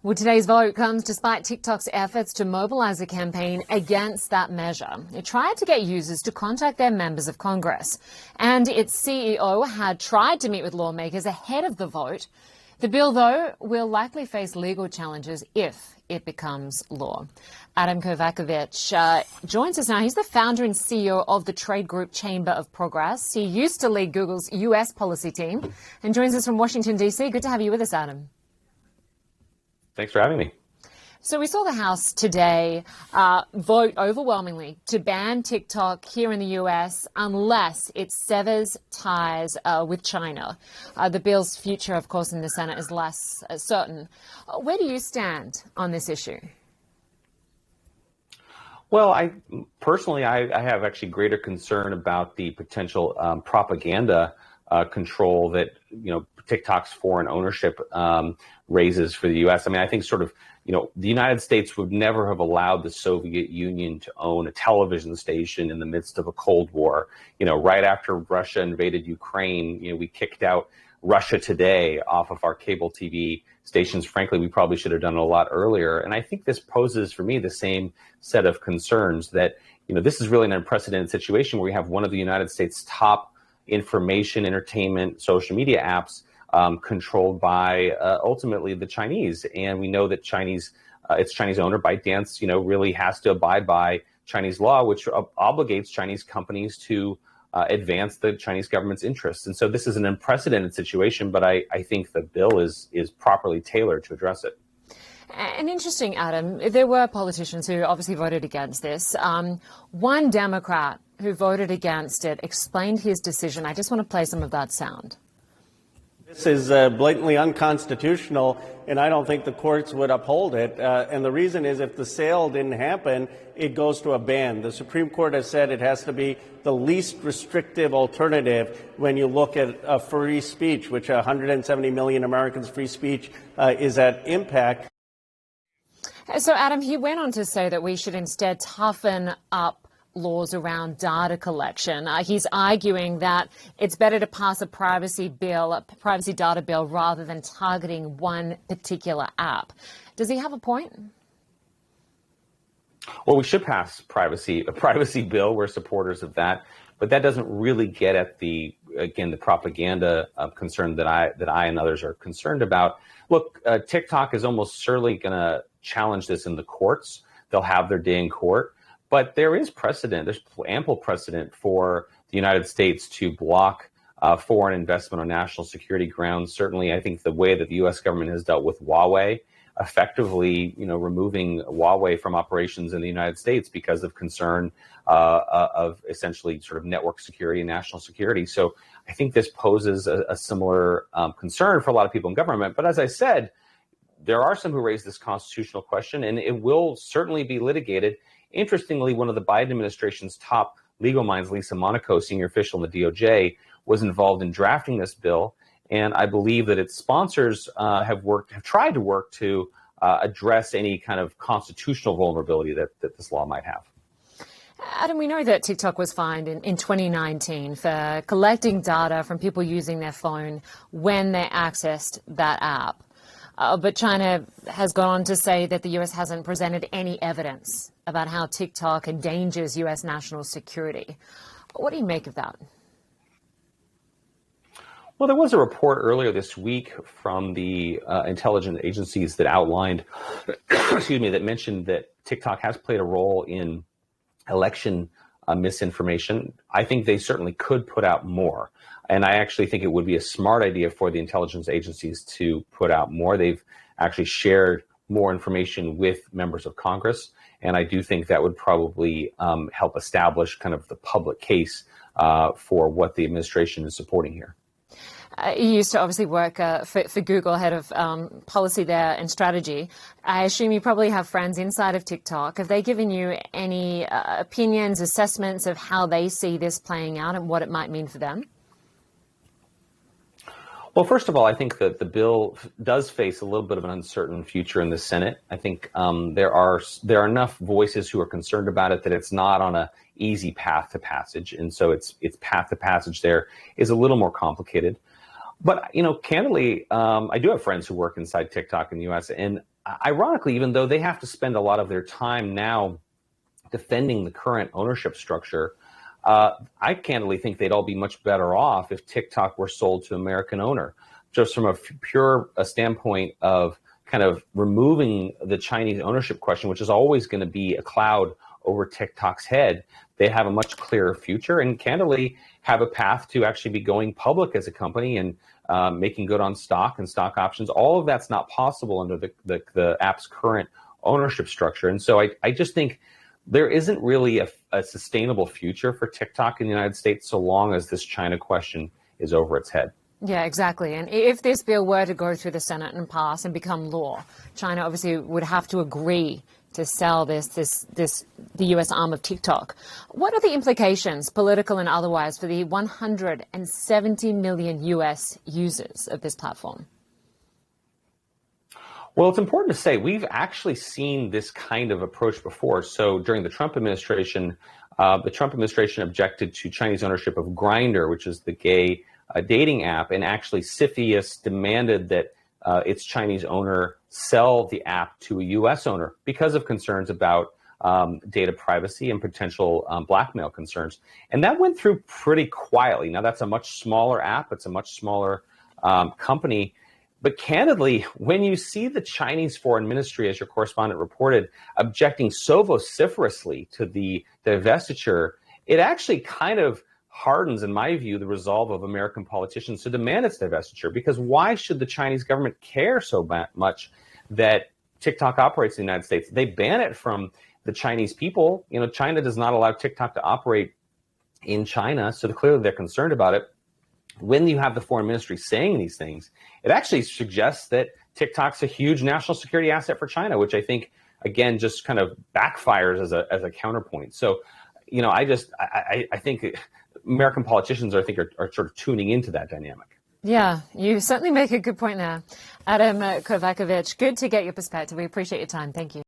Well, today's vote comes despite TikTok's efforts to mobilize a campaign against that measure. It tried to get users to contact their members of Congress, and its CEO had tried to meet with lawmakers ahead of the vote. The bill, though, will likely face legal challenges if it becomes law. Adam Kovacevic joins us now. He's the founder and CEO of the trade group Chamber of Progress. He used to lead Google's US policy team and joins us from Washington, D.C. Good to have you with us, Adam. Thanks for having me. So we saw the House today vote overwhelmingly to ban TikTok here in the US unless it severs ties with China. The bill's future, of course, in the Senate is less certain. Where do you stand on this issue? Well, I personally have actually greater concern about the potential propaganda control that, TikTok's foreign ownership raises for the U.S. I mean, I think the United States would never have allowed the Soviet Union to own a television station in the midst of a Cold War. Right after Russia invaded Ukraine, we kicked out Russia Today off of our cable TV stations. Frankly, we probably should have done it a lot earlier. And I think this poses for me the same set of concerns that, this is really an unprecedented situation where we have one of the United States' top information, entertainment, social media apps controlled by ultimately the Chinese. And we know that its Chinese owner, ByteDance, really has to abide by Chinese law, which obligates Chinese companies to advance the Chinese government's interests. And so this is an unprecedented situation, but I think the bill is properly tailored to address it. And interesting, Adam, there were politicians who obviously voted against this. One Democrat who voted against it explained his decision. I just want to play some of that sound. This is blatantly unconstitutional, and I don't think the courts would uphold it. And the reason is if the sale didn't happen, it goes to a ban. The Supreme Court has said it has to be the least restrictive alternative when you look at free speech, which 170 million Americans' free speech is at impact. So, Adam, he went on to say that we should instead toughen up laws around data collection. He's arguing that it's better to pass a privacy data bill, rather than targeting one particular app. Does he have a point? Well, we should pass a privacy bill. We're supporters of that, but that doesn't really get at the propaganda concern that I and others are concerned about. Look, TikTok is almost certainly going to challenge this in the courts. They'll have their day in court. But there is precedent, there's ample precedent for the United States to block foreign investment on national security grounds. Certainly, I think the way that the U.S. government has dealt with Huawei, effectively, removing Huawei from operations in the United States because of concern of essentially sort of network security and national security. So I think this poses a similar concern for a lot of people in government. But as I said, there are some who raise this constitutional question, and it will certainly be litigated. Interestingly, one of the Biden administration's top legal minds, Lisa Monaco, senior official in the DOJ, was involved in drafting this bill. And I believe that its sponsors have tried to work to address any kind of constitutional vulnerability that this law might have. Adam, we know that TikTok was fined in 2019 for collecting data from people using their phone when they accessed that app. But China has gone on to say that the U.S. hasn't presented any evidence about how TikTok endangers U.S. national security. What do you make of that? Well, there was a report earlier this week from the intelligence agencies that outlined, that mentioned that TikTok has played a role in election misinformation. I think they certainly could put out more. And I actually think it would be a smart idea for the intelligence agencies to put out more. They've actually shared more information with members of Congress. And I do think that would probably help establish kind of the public case for what the administration is supporting here. You used to obviously work for Google, head of policy there and strategy. I assume you probably have friends inside of TikTok. Have they given you any opinions, assessments of how they see this playing out and what it might mean for them? Well, first of all, I think that the bill does face a little bit of an uncertain future in the Senate. I think there are enough voices who are concerned about it that it's not on a easy path to passage, and so its path to passage there is a little more complicated. But candidly, I do have friends who work inside TikTok in the U.S., and ironically, even though they have to spend a lot of their time now defending the current ownership structure, I candidly think they'd all be much better off if TikTok were sold to American owner, just from a pure standpoint of kind of removing the Chinese ownership question, which is always going to be a cloud over TikTok's head. They have a much clearer future and candidly have a path to actually be going public as a company and making good on stock and stock options. All of that's not possible under the app's current ownership structure. And so I just think there isn't really a sustainable future for TikTok in the United States so long as this China question is over its head. Yeah, exactly. And if this bill were to go through the Senate and pass and become law, China obviously would have to agree to sell the U.S. arm of TikTok. What are the implications, political and otherwise, for the 170 million U.S. users of this platform? Well, it's important to say we've actually seen this kind of approach before. So during the Trump administration objected to Chinese ownership of Grindr, which is the gay dating app, and actually CFIUS demanded that its Chinese owner sell the app to a U.S. owner because of concerns about data privacy and potential blackmail concerns. And that went through pretty quietly. Now, that's a much smaller app. It's a much smaller company. But candidly, when you see the Chinese Foreign Ministry, as your correspondent reported, objecting so vociferously to the divestiture, it actually kind of hardens, in my view, the resolve of American politicians to demand its divestiture. Because why should the Chinese government care so much that TikTok operates in the United States? They ban it from the Chinese people. You know, China does not allow TikTok to operate in China, so clearly they're concerned about it. When you have the foreign ministry saying these things, it actually suggests that TikTok's a huge national security asset for China, which I think, again, just kind of backfires as a counterpoint. So, you know, I think American politicians, I think, are sort of tuning into that dynamic. Yeah, you certainly make a good point there. Adam Kovacevic, good to get your perspective. We appreciate your time. Thank you.